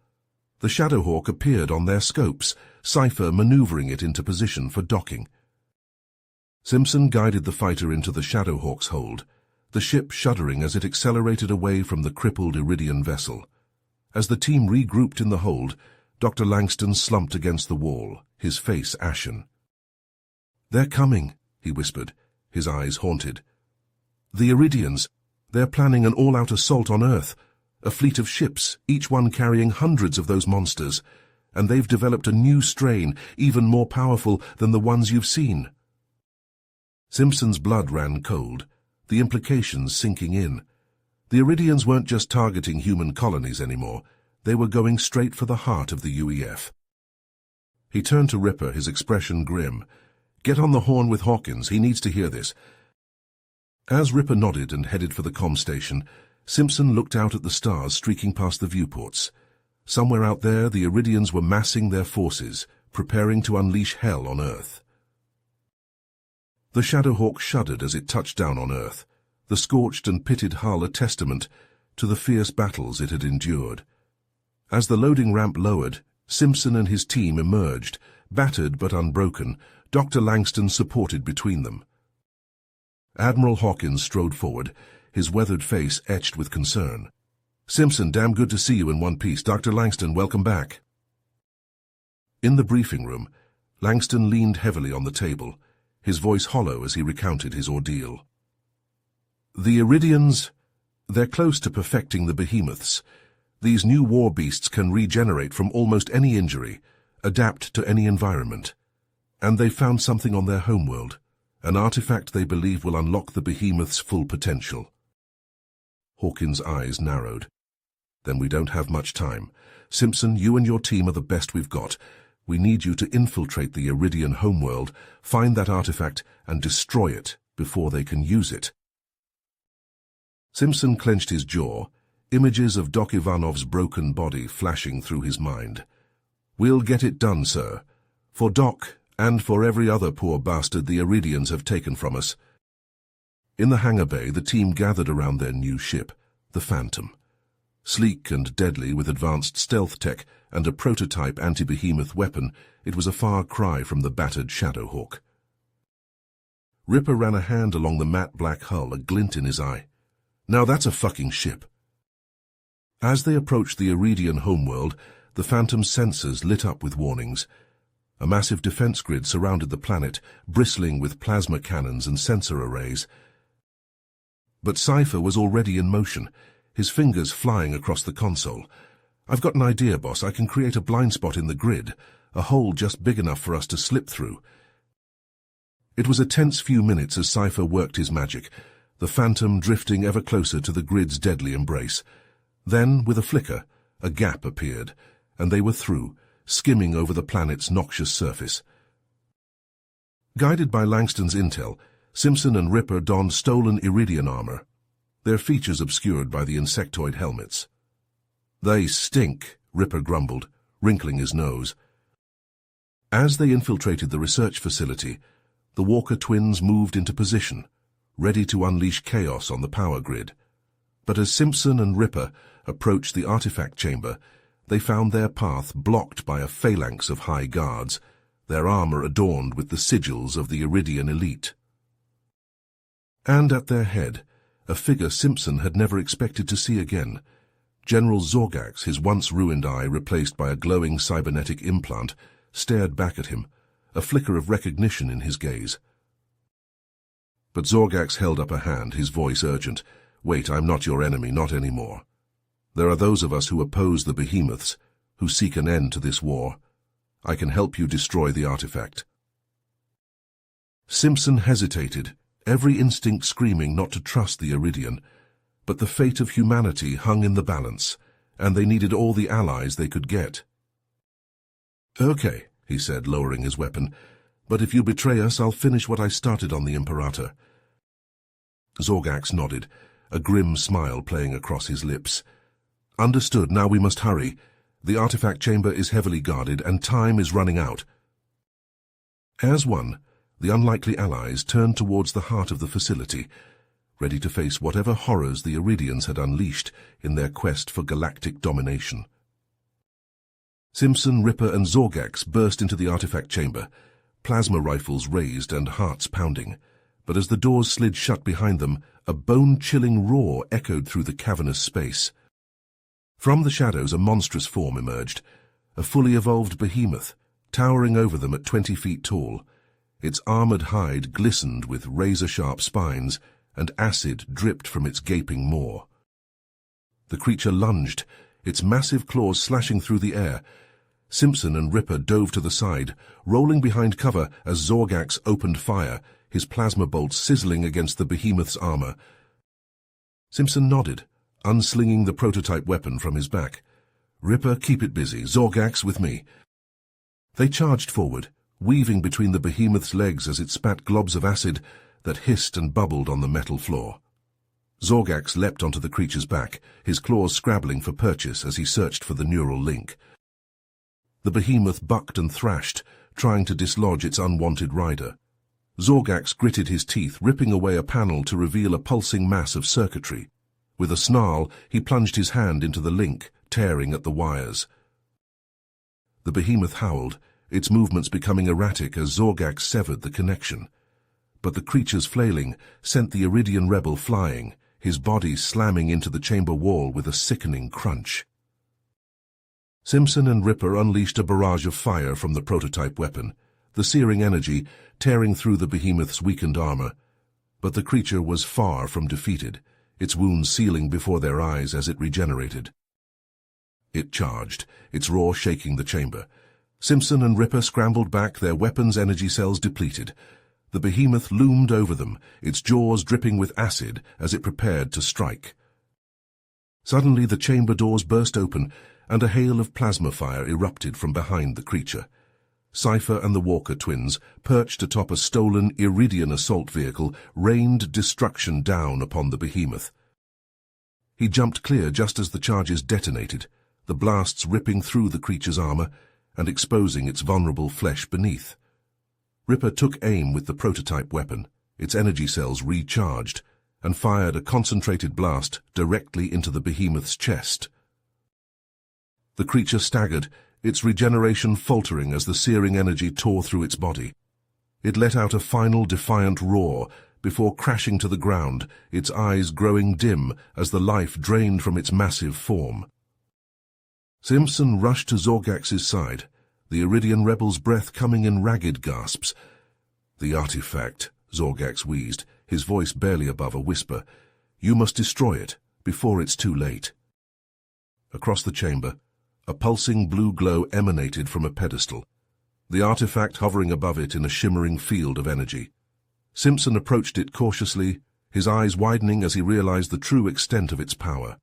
The Shadowhawk appeared on their scopes, Sci-Fi maneuvering it into position for docking. Simpson guided the fighter into the Shadowhawk's hold, the ship shuddering as it accelerated away from the crippled Iridian vessel. As the team regrouped in the hold, Dr. Langston slumped against the wall, his face ashen. "They're coming," he whispered, his eyes haunted. "The Iridians, they're planning an all-out assault on Earth, a fleet of ships, each one carrying hundreds of those monsters, and they've developed a new strain, even more powerful than the ones you've seen." Simpson's blood ran cold, the implications sinking in. The Iridians weren't just targeting human colonies anymore, they were going straight for the heart of the UEF. He turned to Ripper, his expression grim. "Get on the horn with Hawkins, he needs to hear this." As Ripper nodded and headed for the comm station, Simpson looked out at the stars streaking past the viewports. Somewhere out there, the Iridians were massing their forces, preparing to unleash hell on Earth. The Shadowhawk shuddered as it touched down on Earth, the scorched and pitted hull a testament to the fierce battles it had endured. As the loading ramp lowered, Simpson and his team emerged, battered but unbroken, Dr. Langston supported between them. Admiral Hawkins strode forward, his weathered face etched with concern. "Simpson, damn good to see you in one piece. Dr. Langston, welcome back." In the briefing room, Langston leaned heavily on the table, his voice hollow as he recounted his ordeal. "The Iridians, they're close to perfecting the behemoths. These new Warbeasts can regenerate from almost any injury, adapt to any environment. And they've found something on their homeworld, an artifact they believe will unlock the behemoth's full potential." Hawkins' eyes narrowed. "Then we don't have much time. Simpson, you and your team are the best we've got. We need you to infiltrate the Iridian homeworld, find that artifact, and destroy it before they can use it." Simpson clenched his jaw, images of Doc Ivanov's broken body flashing through his mind. "We'll get it done, sir. For Doc, and for every other poor bastard the Iridians have taken from us." In the hangar bay, the team gathered around their new ship, the Phantom. Sleek and deadly with advanced stealth tech and a prototype anti-behemoth weapon, it was a far cry from the battered Shadowhawk. Ripper ran a hand along the matte black hull, a glint in his eye. "Now that's a fucking ship." As they approached the Iridian homeworld, the Phantom's sensors lit up with warnings. A massive defense grid surrounded the planet, bristling with plasma cannons and sensor arrays. But Sci-Fi was already in motion, his fingers flying across the console. "I've got an idea, boss. I can create a blind spot in the grid, a hole just big enough for us to slip through." It was a tense few minutes as Sci-Fi worked his magic, the Phantom drifting ever closer to the grid's deadly embrace. Then, with a flicker, a gap appeared, and they were through, skimming over the planet's noxious surface. Guided by Langston's intel, Simpson and Ripper donned stolen Iridian armor. their features obscured by the insectoid helmets. "They stink," Ripper grumbled, wrinkling his nose. As they infiltrated the research facility, the Walker twins moved into position, ready to unleash chaos on the power grid. But as Simpson and Ripper approached the artifact chamber, they found their path blocked by a phalanx of high guards, their armor adorned with the sigils of the Iridian elite. And at their head, a figure Simpson had never expected to see again. General Zorgax, his once ruined eye replaced by a glowing cybernetic implant, stared back at him, a flicker of recognition in his gaze. But Zorgax held up a hand, his voice urgent. "Wait, I'm not your enemy, not anymore. There are those of us who oppose the behemoths, who seek an end to this war. I can help you destroy the artifact." Simpson hesitated, every instinct screaming not to trust the Iridian, but the fate of humanity hung in the balance, and they needed all the allies they could get. "Okay," he said, lowering his weapon, "but if you betray us, I'll finish what I started on the Imperator." Zorgax nodded, a grim smile playing across his lips. "Understood, now we must hurry. The artifact chamber is heavily guarded, and time is running out." As one, the unlikely allies turned towards the heart of the facility, ready to face whatever horrors the Iridians had unleashed in their quest for galactic domination. Simpson, Ripper, and Zorgax burst into the artifact chamber, plasma rifles raised and hearts pounding. But as the doors slid shut behind them, a bone-chilling roar echoed through the cavernous space. From the shadows a monstrous form emerged, a fully evolved behemoth, towering over them at 20 feet tall. Its armored hide glistened with razor-sharp spines, and acid dripped from its gaping maw. The creature lunged, its massive claws slashing through the air. Simpson and Ripper dove to the side, rolling behind cover as Zorgax opened fire, his plasma bolts sizzling against the behemoth's armor. Simpson nodded, unslinging the prototype weapon from his back. "Ripper, keep it busy. Zorgax, with me." They charged forward, weaving between the behemoth's legs as it spat globs of acid that hissed and bubbled on the metal floor. Zorgax leapt onto the creature's back, his claws scrabbling for purchase as he searched for the neural link. The behemoth bucked and thrashed, trying to dislodge its unwanted rider. Zorgax gritted his teeth, ripping away a panel to reveal a pulsing mass of circuitry. With a snarl, he plunged his hand into the link, tearing at the wires. The behemoth howled, its movements becoming erratic as Zorgax severed the connection. But the creature's flailing sent the Iridian rebel flying, his body slamming into the chamber wall with a sickening crunch. Simpson and Ripper unleashed a barrage of fire from the prototype weapon, the searing energy tearing through the behemoth's weakened armor. But the creature was far from defeated, its wounds sealing before their eyes as it regenerated. It charged, its roar shaking the chamber. Simpson and Ripper scrambled back, their weapons' energy cells depleted. The behemoth loomed over them, its jaws dripping with acid as it prepared to strike. Suddenly the chamber doors burst open, and a hail of plasma fire erupted from behind the creature. Sci-Fi and the Walker twins, perched atop a stolen Iridian assault vehicle, rained destruction down upon the behemoth. He jumped clear just as the charges detonated, the blasts ripping through the creature's armor and exposing its vulnerable flesh beneath. Ripper took aim with the prototype weapon, its energy cells recharged, and fired a concentrated blast directly into the behemoth's chest. The creature staggered, its regeneration faltering as the searing energy tore through its body. It let out a final defiant roar before crashing to the ground, its eyes growing dim as the life drained from its massive form. Simpson rushed to Zorgax's side, the Iridian rebel's breath coming in ragged gasps. "The artifact," Zorgax wheezed, his voice barely above a whisper. "You must destroy it, before it's too late." Across the chamber, a pulsing blue glow emanated from a pedestal, the artifact hovering above it in a shimmering field of energy. Simpson approached it cautiously, his eyes widening as he realized the true extent of its power.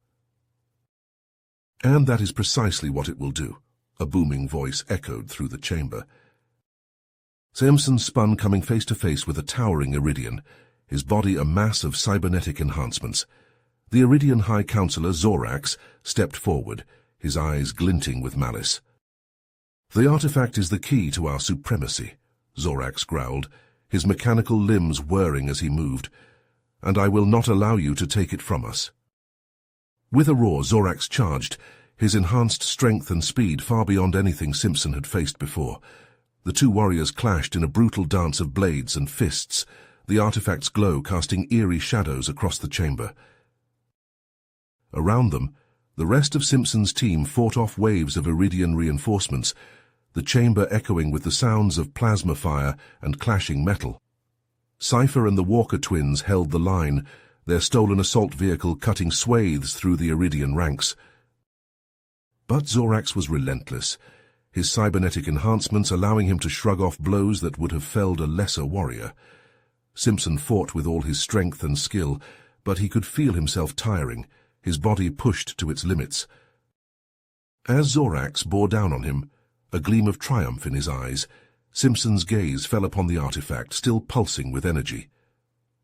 "And that is precisely what it will do," a booming voice echoed through the chamber. Simpson spun, coming face to face with a towering Iridian, his body a mass of cybernetic enhancements. The Iridian High Counselor Zorax stepped forward, his eyes glinting with malice. "The artifact is the key to our supremacy," Zorax growled, his mechanical limbs whirring as he moved, "and I will not allow you to take it from us." With a roar, Zorax charged, his enhanced strength and speed far beyond anything Simpson had faced before. The two warriors clashed in a brutal dance of blades and fists, the artifact's glow casting eerie shadows across the chamber. Around them, the rest of Simpson's team fought off waves of Iridian reinforcements, the chamber echoing with the sounds of plasma fire and clashing metal. Sci-Fi and the Walker twins held the line, their stolen assault vehicle cutting swathes through the Iridian ranks. But Zorax was relentless, his cybernetic enhancements allowing him to shrug off blows that would have felled a lesser warrior. Simpson fought with all his strength and skill, but he could feel himself tiring, his body pushed to its limits. As Zorax bore down on him, a gleam of triumph in his eyes, Simpson's gaze fell upon the artifact, still pulsing with energy.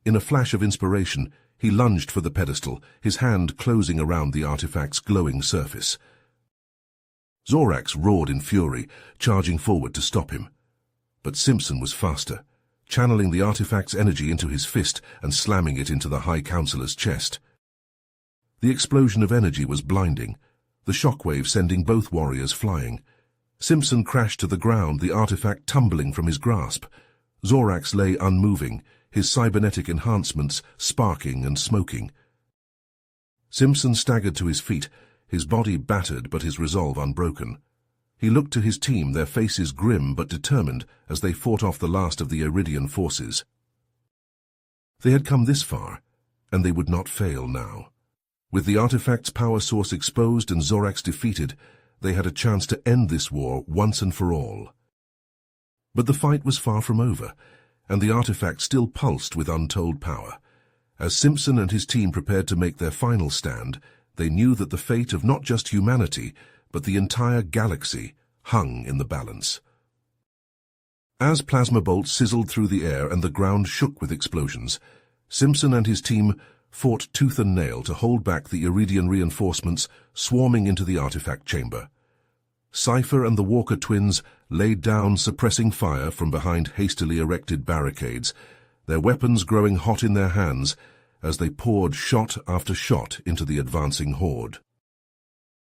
In a flash of inspiration, he lunged for the pedestal, his hand closing around the artifact's glowing surface. Zorax roared in fury, charging forward to stop him. But Simpson was faster, channeling the artifact's energy into his fist and slamming it into the High Counselor's chest. The explosion of energy was blinding, the shockwave sending both warriors flying. Simpson crashed to the ground, the artifact tumbling from his grasp. Zorax lay unmoving, his cybernetic enhancements sparking and smoking. Simpson staggered to his feet, his body battered but his resolve unbroken. He looked to his team, their faces grim but determined as they fought off the last of the Iridian forces. They had come this far, and they would not fail now. With the artifact's power source exposed and Zorax defeated, they had a chance to end this war once and for all. But the fight was far from over, and the artifact still pulsed with untold power. As Simpson and his team prepared to make their final stand, they knew that the fate of not just humanity, but the entire galaxy hung in the balance. As plasma bolts sizzled through the air and the ground shook with explosions, Simpson and his team fought tooth and nail to hold back the Iridian reinforcements swarming into the artifact chamber. Sci-Fi and the Walker twins laid down suppressing fire from behind hastily erected barricades, their weapons growing hot in their hands as they poured shot after shot into the advancing horde.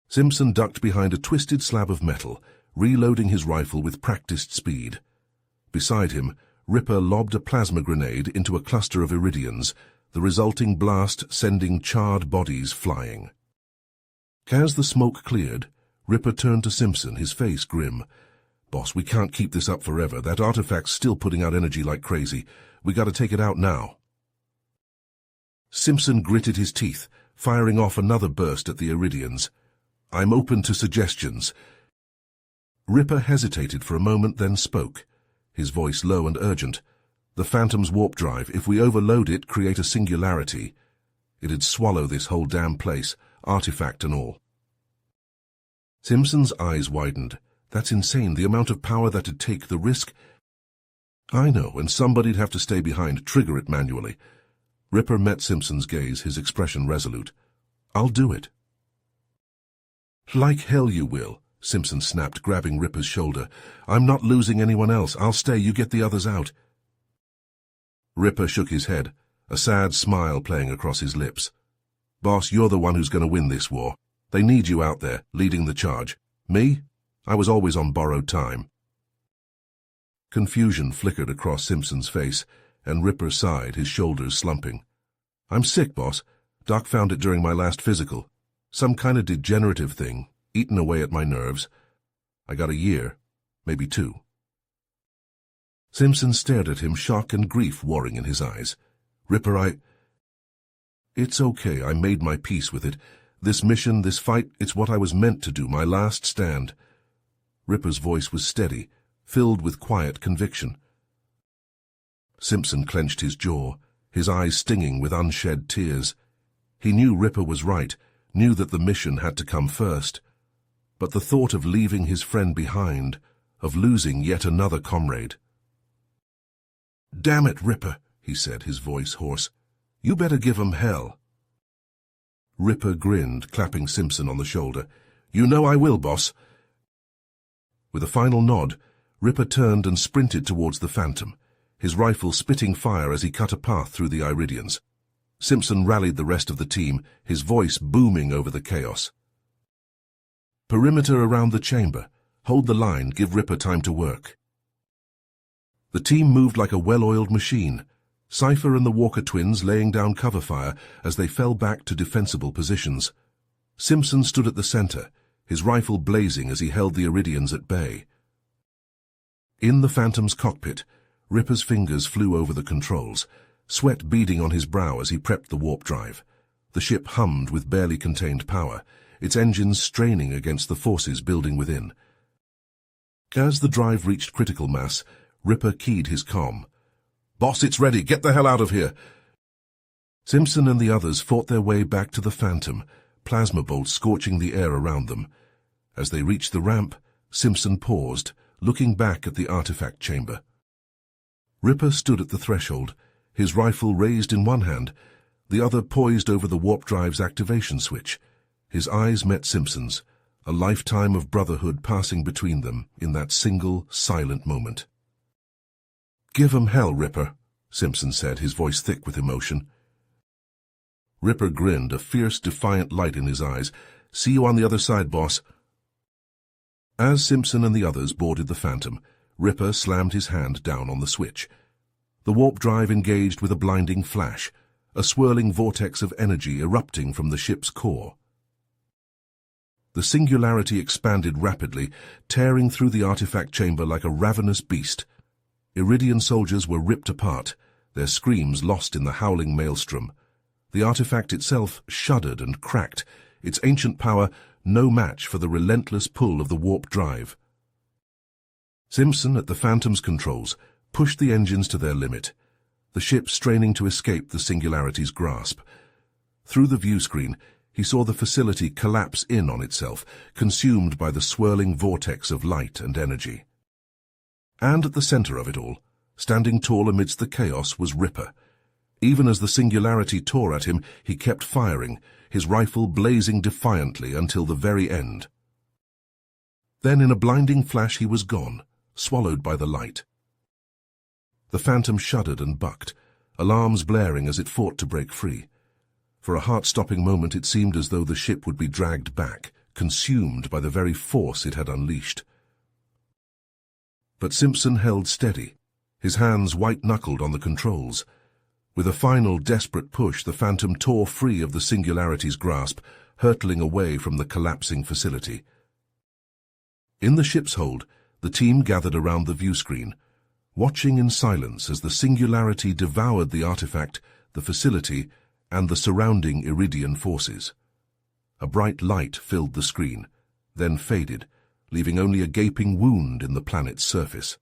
Simpson ducked behind a twisted slab of metal, reloading his rifle with practiced speed. Beside him, Ripper lobbed a plasma grenade into a cluster of Iridians, the resulting blast sending charred bodies flying. As the smoke cleared, Ripper turned to Simpson, his face grim. "Boss, we can't keep this up forever. That artifact's still putting out energy like crazy. We gotta take it out now." Simpson gritted his teeth, firing off another burst at the Iridians. "I'm open to suggestions." Ripper hesitated for a moment, then spoke, his voice low and urgent. "The Phantom's warp drive, if we overload it, create a singularity. It'd swallow this whole damn place, artifact and all." Simpson's eyes widened. "That's insane, the amount of power that'd take, the risk." "I know, and somebody'd have to stay behind, trigger it manually." Ripper met Simpson's gaze, his expression resolute. "I'll do it." "Like hell you will," Simpson snapped, grabbing Ripper's shoulder. "I'm not losing anyone else. I'll stay, you get the others out." Ripper shook his head, a sad smile playing across his lips. "Boss, you're the one who's going to win this war. They need you out there, leading the charge. Me? I was always on borrowed time." Confusion flickered across Simpson's face, and Ripper sighed, his shoulders slumping. "I'm sick, boss. Doc found it during my last physical. Some kind of degenerative thing, eating away at my nerves. I got a year, maybe 2. Simpson stared at him, shock and grief warring in his eyes. "Ripper, It's okay, I made my peace with it. This mission, this fight, it's what I was meant to do, my last stand." Ripper's voice was steady, filled with quiet conviction. Simpson clenched his jaw, his eyes stinging with unshed tears. He knew Ripper was right, knew that the mission had to come first. But the thought of leaving his friend behind, of losing yet another comrade. "Damn it, Ripper," he said, his voice hoarse. "You better give 'em hell." Ripper grinned, clapping Simpson on the shoulder. "You know I will, boss." With a final nod, Ripper turned and sprinted towards the Phantom, his rifle spitting fire as he cut a path through the Iridians. Simpson rallied the rest of the team, his voice booming over the chaos. "Perimeter around the chamber. Hold the line, give Ripper time to work." The team moved like a well-oiled machine, Sci-Fi and the Walker twins laying down cover fire as they fell back to defensible positions. Simpson stood at the center, his rifle blazing as he held the Iridians at bay. In the Phantom's cockpit, Ripper's fingers flew over the controls, sweat beading on his brow as he prepped the warp drive. The ship hummed with barely contained power, its engines straining against the forces building within. As the drive reached critical mass, Ripper keyed his comm. "Boss, it's ready. Get the hell out of here." Simpson and the others fought their way back to the Phantom, plasma bolts scorching the air around them. As they reached the ramp, Simpson paused, looking back at the artifact chamber. Ripper stood at the threshold, his rifle raised in one hand, the other poised over the warp drive's activation switch. His eyes met Simpson's, a lifetime of brotherhood passing between them in that single, silent moment. "Give 'em hell, Ripper," Simpson said, his voice thick with emotion. Ripper grinned, a fierce, defiant light in his eyes. "See you on the other side, boss." As Simpson and the others boarded the Phantom, Ripper slammed his hand down on the switch. The warp drive engaged with a blinding flash, a swirling vortex of energy erupting from the ship's core. The singularity expanded rapidly, tearing through the artifact chamber like a ravenous beast. Iridian soldiers were ripped apart, their screams lost in the howling maelstrom. The artifact itself shuddered and cracked, its ancient power no match for the relentless pull of the warp drive. Simpson, at the Phantom's controls, pushed the engines to their limit, the ship straining to escape the singularity's grasp. Through the view screen, he saw the facility collapse in on itself, consumed by the swirling vortex of light and energy. And at the center of it all, standing tall amidst the chaos, was Ripper. Even as the singularity tore at him, he kept firing, his rifle blazing defiantly until the very end. Then in a blinding flash he was gone, swallowed by the light. The Phantom shuddered and bucked, alarms blaring as it fought to break free. For a heart-stopping moment it seemed as though the ship would be dragged back, consumed by the very force it had unleashed. But Simpson held steady, his hands white-knuckled on the controls. With a final desperate push, the Phantom tore free of the singularity's grasp, hurtling away from the collapsing facility. In the ship's hold, the team gathered around the view screen, watching in silence as the singularity devoured the artifact, the facility, and the surrounding Iridian forces. A bright light filled the screen, then faded, leaving only a gaping wound in the planet's surface.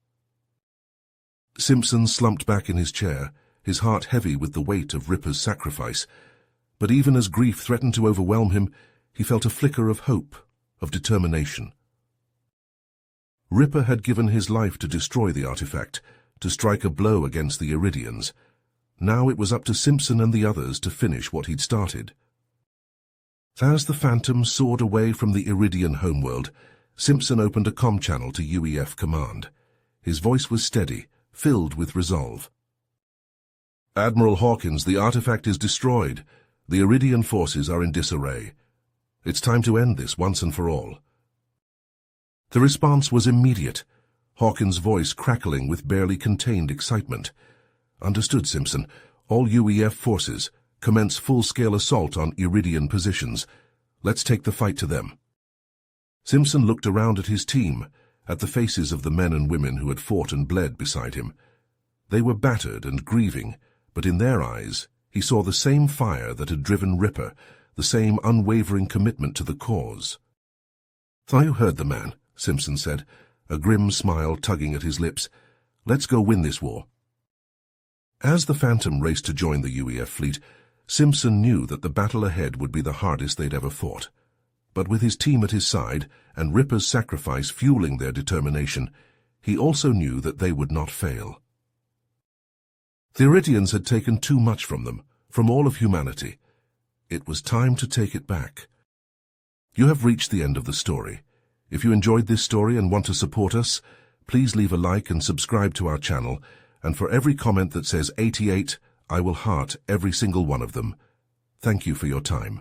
Simpson slumped back in his chair, his heart heavy with the weight of Ripper's sacrifice. But even as grief threatened to overwhelm him, he felt a flicker of hope, of determination. Ripper had given his life to destroy the artifact, to strike a blow against the Iridians. Now it was up to Simpson and the others to finish what he'd started. As the Phantom soared away from the Iridian homeworld, Simpson opened a comm channel to UEF Command. His voice was steady, filled with resolve. "Admiral Hawkins, the artifact is destroyed. The Iridian forces are in disarray. It's time to end this once and for all." The response was immediate, Hawkins' voice crackling with barely contained excitement. "Understood, Simpson. All UEF forces, commence full-scale assault on Iridian positions. Let's take the fight to them." Simpson looked around at his team, at the faces of the men and women who had fought and bled beside him. They were battered and grieving, but in their eyes he saw the same fire that had driven Ripper, the same unwavering commitment to the cause. "You heard the man," Simpson said, a grim smile tugging at his lips. "Let's go win this war." As the Phantom raced to join the UEF fleet, Simpson knew that the battle ahead would be the hardest they'd ever fought. But with his team at his side, and Ripper's sacrifice fueling their determination, he also knew that they would not fail. The Iridians had taken too much from them, from all of humanity. It was time to take it back. You have reached the end of the story. If you enjoyed this story and want to support us, please leave a like and subscribe to our channel, and for every comment that says 88, I will heart every single one of them. Thank you for your time.